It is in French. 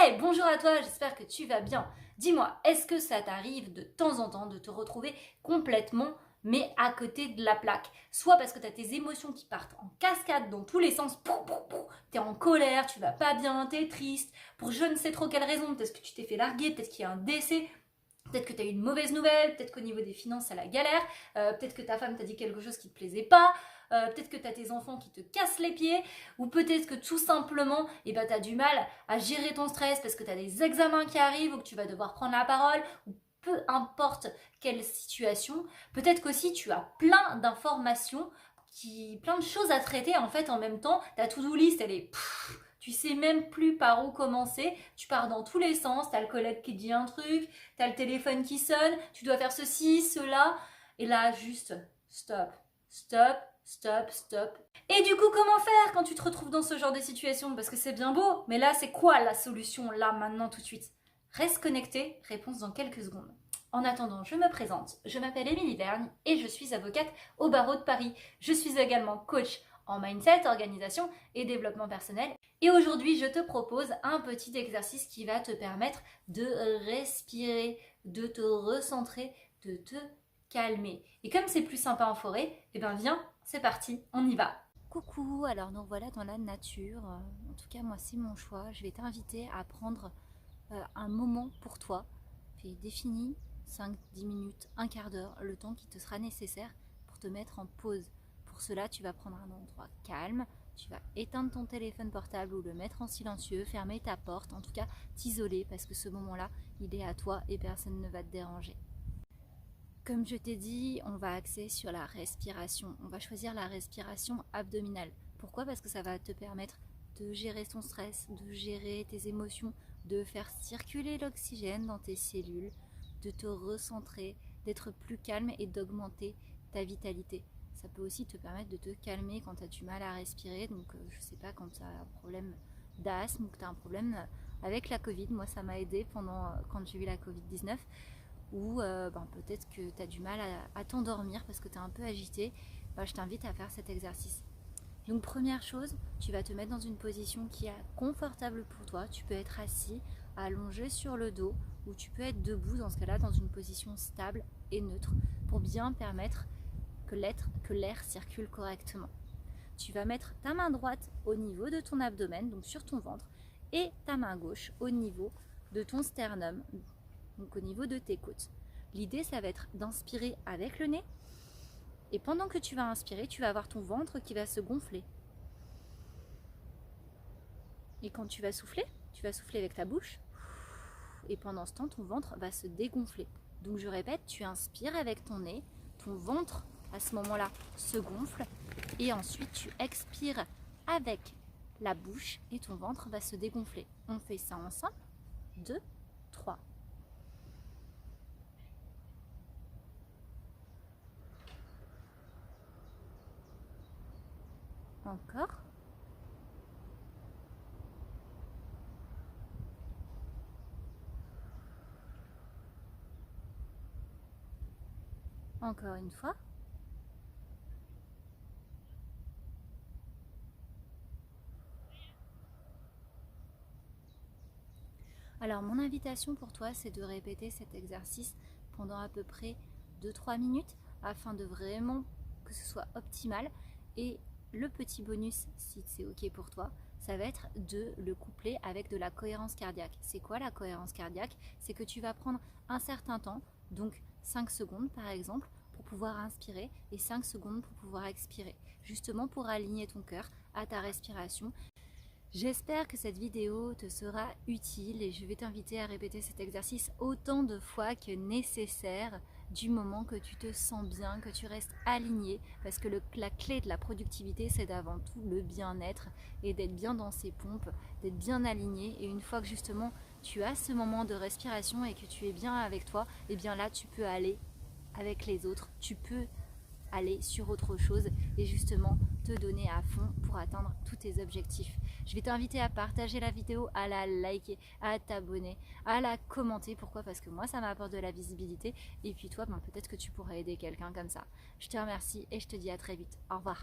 Hey, bonjour à toi, j'espère que tu vas bien. Dis-moi, est-ce que ça t'arrive de temps en temps de te retrouver complètement mais à côté de la plaque? Soit parce que tu as tes émotions qui partent en cascade dans tous les sens, t'es en colère, tu vas pas bien, t'es triste, pour je ne sais trop quelle raison, peut-être que tu t'es fait larguer, peut-être qu'il y a un décès, peut-être que tu as eu une mauvaise nouvelle, peut-être qu'au niveau des finances, c'est la galère, peut-être que ta femme t'a dit quelque chose qui te plaisait pas, peut-être que tu as tes enfants qui te cassent les pieds, ou peut-être que tout simplement, tu as du mal à gérer ton stress parce que tu as des examens qui arrivent ou que tu vas devoir prendre la parole, ou peu importe quelle situation. Peut-être qu'aussi tu as plein d'informations, plein de choses à traiter en fait en même temps. Ta to-do list, elle est... tu sais même plus par où commencer, tu pars dans tous les sens, t'as le collègue qui dit un truc, t'as le téléphone qui sonne, tu dois faire ceci, cela, et là juste stop, stop, stop, stop. Et du coup, comment faire quand tu te retrouves dans ce genre de situation? Parce que c'est bien beau, mais là c'est quoi la solution là, maintenant, tout de suite? Reste connecté, réponse dans quelques secondes. En attendant, je me présente, je m'appelle Émilie Vergne et je suis avocate au barreau de Paris. Je suis également coach en mindset, organisation et développement personnel. Et aujourd'hui, je te propose un petit exercice qui va te permettre de respirer, de te recentrer, de te calmer. Et comme c'est plus sympa en forêt, eh bien viens, c'est parti, on y va. Coucou, alors nous voilà dans la nature. En tout cas, moi c'est mon choix. Je vais t'inviter à prendre un moment pour toi. Fais défini 5-10 minutes, un quart d'heure, le temps qui te sera nécessaire pour te mettre en pause. Pour cela, tu vas prendre un endroit calme, tu vas éteindre ton téléphone portable ou le mettre en silencieux, fermer ta porte, en tout cas t'isoler parce que ce moment-là, il est à toi et personne ne va te déranger. Comme je t'ai dit, on va axer sur la respiration. On va choisir la respiration abdominale. Pourquoi? Parce que ça va te permettre de gérer ton stress, de gérer tes émotions, de faire circuler l'oxygène dans tes cellules, de te recentrer, d'être plus calme et d'augmenter ta vitalité. Ça peut aussi te permettre de te calmer quand tu as du mal à respirer. Donc, je sais pas, quand tu as un problème d'asthme ou que tu as un problème avec la Covid. Moi, ça m'a aidé quand j'ai eu la Covid-19. Ou peut-être que tu as du mal à t'endormir parce que tu es un peu agité. Je t'invite à faire cet exercice. Donc première chose, tu vas te mettre dans une position qui est confortable pour toi. Tu peux être assis, allongé sur le dos, ou tu peux être debout dans ce cas-là, dans une position stable et neutre, pour bien permettre que l'air circule correctement. Tu vas mettre ta main droite au niveau de ton abdomen, donc sur ton ventre, et ta main gauche au niveau de ton sternum, donc au niveau de tes côtes. L'idée, ça va être d'inspirer avec le nez. Et pendant que tu vas inspirer, tu vas avoir ton ventre qui va se gonfler. Et quand tu vas souffler avec ta bouche. Et pendant ce temps, ton ventre va se dégonfler. Donc je répète, tu inspires avec ton nez, ton ventre à ce moment-là se gonfle. Et ensuite, tu expires avec la bouche et ton ventre va se dégonfler. On fait ça ensemble. 2, 3. Encore. Encore une fois. Alors mon invitation pour toi, c'est de répéter cet exercice pendant à peu près 2-3 minutes afin de vraiment que ce soit optimal. Et le petit bonus, si c'est ok pour toi, ça va être de le coupler avec de la cohérence cardiaque. C'est quoi la cohérence cardiaque? C'est que tu vas prendre un certain temps, donc 5 secondes par exemple, pour pouvoir inspirer et 5 secondes pour pouvoir expirer, justement pour aligner ton cœur à ta respiration. J'espère que cette vidéo te sera utile et je vais t'inviter à répéter cet exercice autant de fois que nécessaire du moment que tu te sens bien, que tu restes aligné, parce que la clé de la productivité, c'est d'avant tout le bien-être et d'être bien dans ses pompes, d'être bien aligné. Et une fois que justement tu as ce moment de respiration et que tu es bien avec toi, et bien là tu peux aller avec les autres, tu peux aller sur autre chose et justement te donner à fond pour atteindre tous tes objectifs. Je vais t'inviter à partager la vidéo, à la liker, à t'abonner, à la commenter. Pourquoi? Parce que moi ça m'apporte de la visibilité et puis toi peut-être que tu pourrais aider quelqu'un comme ça. Je te remercie et je te dis à très vite. Au revoir.